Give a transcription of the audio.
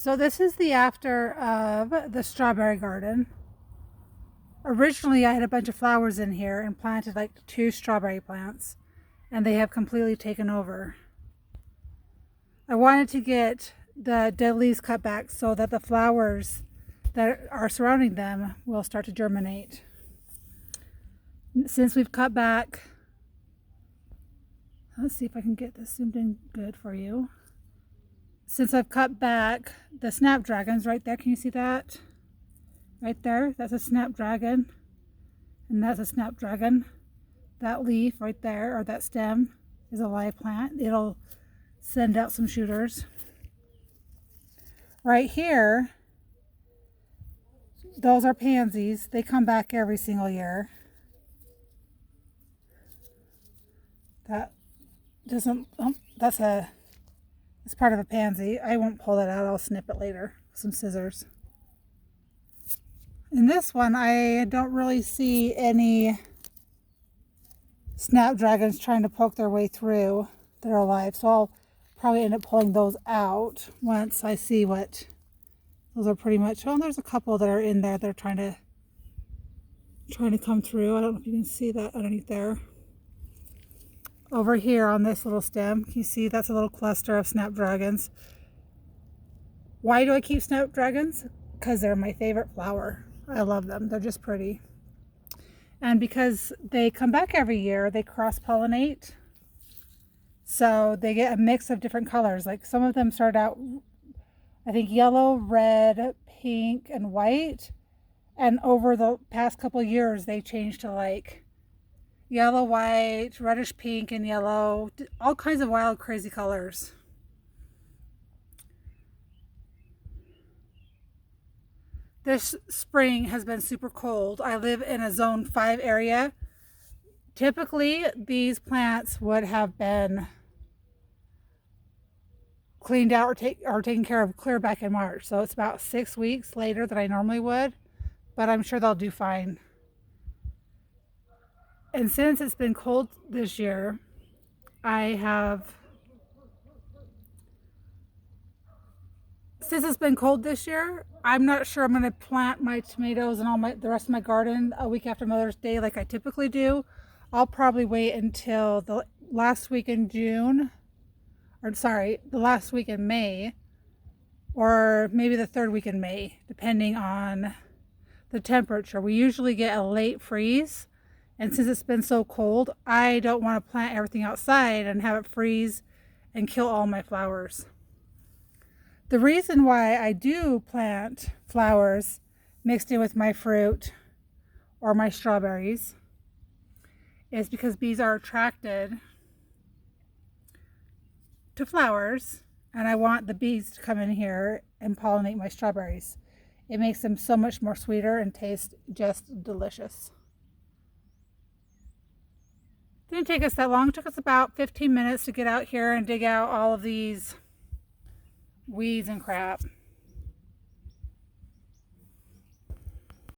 So this is the after of the strawberry garden. Originally I had a bunch of flowers in here and planted like 2 strawberry plants, and they have completely taken over. I wanted to get the dead leaves cut back so that the flowers that are surrounding them will start to germinate. Since we've cut back, let's see if I can get this zoomed in good for you. Since I've cut back the snapdragons right there, can you see that? Right there, that's a snapdragon, and that's a snapdragon. That leaf right there, or that stem, is a live plant. It'll send out some shooters. Right here, those are pansies. They come back every single year. That doesn't, it's part of a pansy. I won't pull that out, I'll snip it later with some scissors. In this one, I don't really see any snapdragons trying to poke their way through that are alive, so I'll probably end up pulling those out once I see what those are pretty much. Oh, there's a couple that are in there that are trying to come through. I don't know if you can see that underneath there. Over here on this little stem, can you see that's a little cluster of snapdragons. Why do I keep snapdragons? Because they're my favorite flower. I love them. They're just pretty. And because they come back every year, they cross-pollinate. So they get a mix of different colors. Like some of them start out, I think, yellow, red, pink, and white. And over the past couple years, they changed to like yellow, white, reddish pink, and yellow. All kinds of wild, crazy colors. This spring has been super cold. I live in a zone 5 area. Typically, these plants would have been cleaned out or taken care of clear back in March. So it's about 6 weeks later than I normally would, but I'm sure they'll do fine. And since it's been cold this year, I'm not sure I'm going to plant my tomatoes and the rest of my garden a week after Mother's Day like I typically do. I'll probably wait until the last week in the last week in May, or maybe the 3rd week in May, depending on the temperature. We usually get a late freeze, and since it's been so cold, I don't want to plant everything outside and have it freeze and kill all my flowers. The reason why I do plant flowers mixed in with my fruit or my strawberries is because bees are attracted to flowers, and I want the bees to come in here and pollinate my strawberries. It makes them so much more sweeter and taste just delicious. Didn't take us that long. It took us about 15 minutes to get out here and dig out all of these weeds and crap.